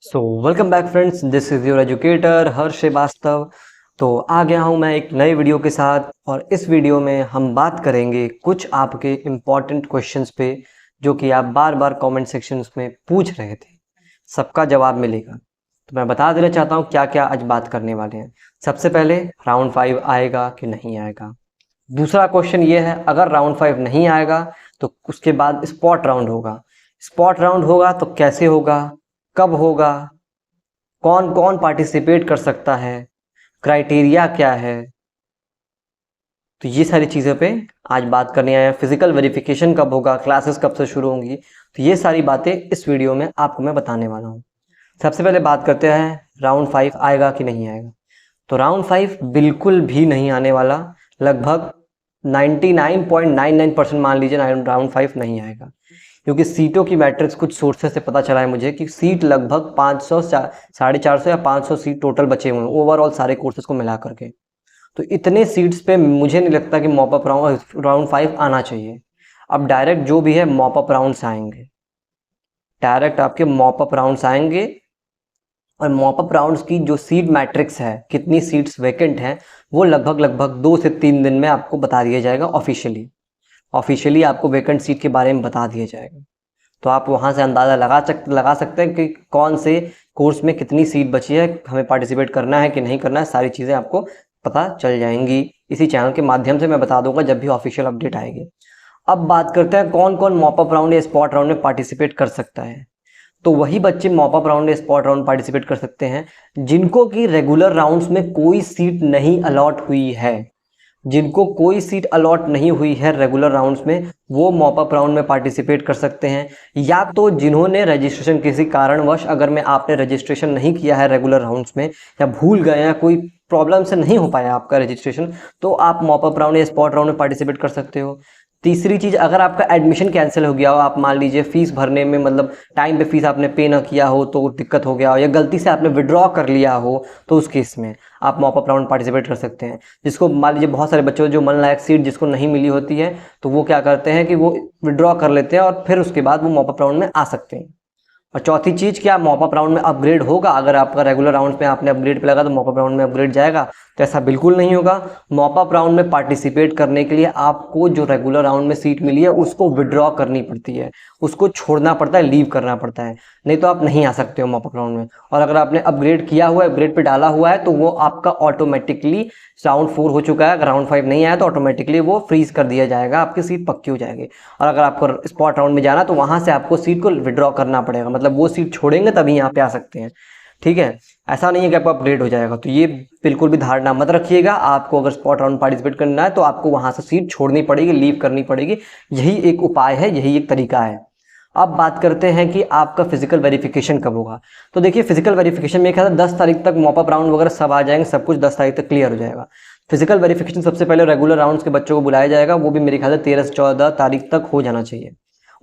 So welcome back friends, this is your educator Harsh Shrivastava. तो आ गया हूँ मैं एक नए वीडियो के साथ और इस वीडियो में हम बात करेंगे कुछ आपके इम्पॉर्टेंट क्वेश्चंस पे जो कि आप बार बार कमेंट सेक्शंस में पूछ रहे थे। सबका जवाब मिलेगा। तो मैं बता देना चाहता हूँ क्या क्या आज बात करने वाले हैं। सबसे पहले राउंड 5 आएगा कि नहीं आएगा। दूसरा क्वेश्चन ये है, अगर राउंड 5 नहीं आएगा तो उसके बाद स्पॉट राउंड होगा। स्पॉट राउंड होगा तो कैसे होगा, कब होगा, कौन कौन पार्टिसिपेट कर सकता है, क्राइटेरिया क्या है। तो ये सारी चीज़ों पे आज बात करनी है। फिजिकल वेरिफिकेशन कब होगा, क्लासेस कब से शुरू होंगी, तो ये सारी बातें इस वीडियो में आपको मैं बताने वाला हूँ। सबसे पहले बात करते हैं राउंड 5 आएगा कि नहीं आएगा। तो राउंड 5 बिल्कुल भी नहीं आने वाला। लगभग 99.99% मान लीजिए राउंड 5 नहीं आएगा, क्योंकि सीटों की मैट्रिक्स कुछ सोर्सेस से पता चला है मुझे कि सीट लगभग 500 450 या 500 सीट टोटल बचे हुए हैं ओवरऑल सारे कोर्सेज को मिला करके। तो इतने सीट्स पे मुझे नहीं लगता कि मॉप अप राउंड 5 आना चाहिए। अब डायरेक्ट जो भी है मॉप अप राउंड्स आएंगे, डायरेक्ट आपके मॉप अप राउंड्स आएंगे और मॉप अप राउंड्स की जो सीट मैट्रिक्स है, कितनी सीट्स वैकेंट हैं, वो लगभग 2 से 3 दिन में आपको बता दिया जाएगा। ऑफिशियली आपको वैकेंट सीट के बारे में बता दिया जाएगा। तो आप वहाँ से अंदाज़ा लगा सकते हैं कि कौन से कोर्स में कितनी सीट बची है, हमें पार्टिसिपेट करना है कि नहीं करना है। सारी चीज़ें आपको पता चल जाएंगी। इसी चैनल के माध्यम से मैं बता दूंगा जब भी ऑफिशियल अपडेट आएगी। अब बात करते हैं कौन कौन मॉप अप राउंड या स्पॉट राउंड में पार्टिसिपेट कर सकता है। तो वही बच्चे मॉप अप राउंड या स्पॉट राउंड पार्टिसिपेट कर सकते हैं जिनको कि रेगुलर राउंड्स में कोई सीट नहीं अलॉट हुई है। जिनको कोई सीट अलॉट नहीं हुई है रेगुलर राउंड्स में, वो मॉप अप राउंड में पार्टिसिपेट कर सकते हैं। या तो जिन्होंने रजिस्ट्रेशन किसी कारणवश, अगर में आपने रजिस्ट्रेशन नहीं किया है रेगुलर राउंड्स में या भूल गए हैं, कोई प्रॉब्लम से नहीं हो पाया आपका रजिस्ट्रेशन, तो आप मॉप अप राउंड या स्पॉट राउंड में पार्टिसिपेट कर सकते हो। तीसरी चीज़, अगर आपका एडमिशन कैंसिल हो गया हो, आप मान लीजिए फीस भरने में मतलब टाइम पे फीस आपने पे ना किया हो तो दिक्कत हो गया हो, या गलती से आपने विड्रॉ कर लिया हो, तो उस केस में आप मॉप अप राउंड पार्टिसिपेट कर सकते हैं। जिसको मान लीजिए बहुत सारे बच्चों जो मन लायक सीट जिसको नहीं मिली होती है, तो वो क्या करते हैं कि वो विड्रॉ कर लेते हैं और फिर उसके बाद वो मॉप अप राउंड में आ सकते हैं। और चौथी चीज़, क्या मॉप अप राउंड में अपग्रेड होगा? अगर आपका रेगुलर राउंड में आपने अपग्रेड पे लगा तो मॉप अप राउंड में अपग्रेड जाएगा? तो ऐसा बिल्कुल नहीं होगा। मॉप अप राउंड में पार्टिसिपेट करने के लिए आपको जो रेगुलर राउंड में सीट मिली है उसको विड्रॉ करनी पड़ती है, उसको छोड़ना पड़ता है, लीव करना पड़ता है, नहीं तो आप नहीं आ सकते हो मॉप अप राउंड में। और अगर आपने अपग्रेड किया हुआ है, अपग्रेड पे डाला हुआ है, तो वो आपका ऑटोमेटिकली राउंड 4 हो चुका है। अगर राउंड 5 नहीं आया तो ऑटोमेटिकली वो फ्रीज कर दिया जाएगा, आपकी सीट पक्की हो जाएगी। और अगर आपको स्पॉट राउंड में जाना तो वहां से आपको सीट को विड्रॉ करना पड़ेगा, मतलब वो सीट छोड़ेंगे तभी यहाँ पे आ सकते हैं। ठीक है, ऐसा नहीं है कि आपको अपग्रेड हो जाएगा। तो ये बिल्कुल भी धारणा मत रखिएगा। आपको अगर स्पॉट राउंड पार्टिसिपेट करना है तो आपको वहां से सीट छोड़नी पड़ेगी, लीव करनी पड़ेगी। यही एक उपाय है, यही एक तरीका है। अब बात करते हैं कि आपका फिजिकल वेरिफिकेशन कब होगा। तो देखिए, फिजिकल वेरिफिकेशन में क्या है, 10 तारीख तक मॉप अप राउंड वगैरह सब आ जाएंगे, सब कुछ 10 तारीख तक क्लियर हो जाएगा। फिजिकल वेरिफिकेशन सबसे पहले रेगुलर राउंड्स के बच्चों को बुलाया जाएगा, वो भी मेरे ख्याल से 13 से 14 तारीख तक हो जाना चाहिए।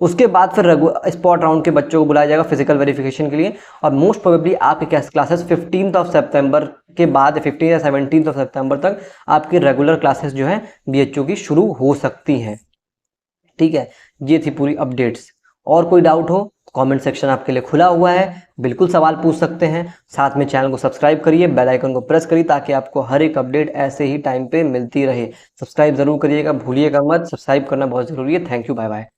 उसके बाद फिर स्पॉट राउंड के बच्चों को बुलाया जाएगा फिजिकल वेरिफिकेशन के लिए। और मोस्ट प्रोबेबली आपकी क्लासेस 15 सितंबर के बाद 15 या 17 सितंबर तक आपकी रेगुलर क्लासेस जो है बीएचयू की शुरू हो सकती हैं। ठीक है, ये थी पूरी अपडेट्स। और कोई डाउट हो, कमेंट सेक्शन आपके लिए खुला हुआ है, बिल्कुल सवाल पूछ सकते हैं। साथ में चैनल को सब्सक्राइब करिए, बेल आइकन को प्रेस करिए ताकि आपको हर एक अपडेट ऐसे ही टाइम पे मिलती रहे। सब्सक्राइब जरूर करिएगा, भूलिएगा मत, सब्सक्राइब करना बहुत जरूरी है। Thank you, bye bye.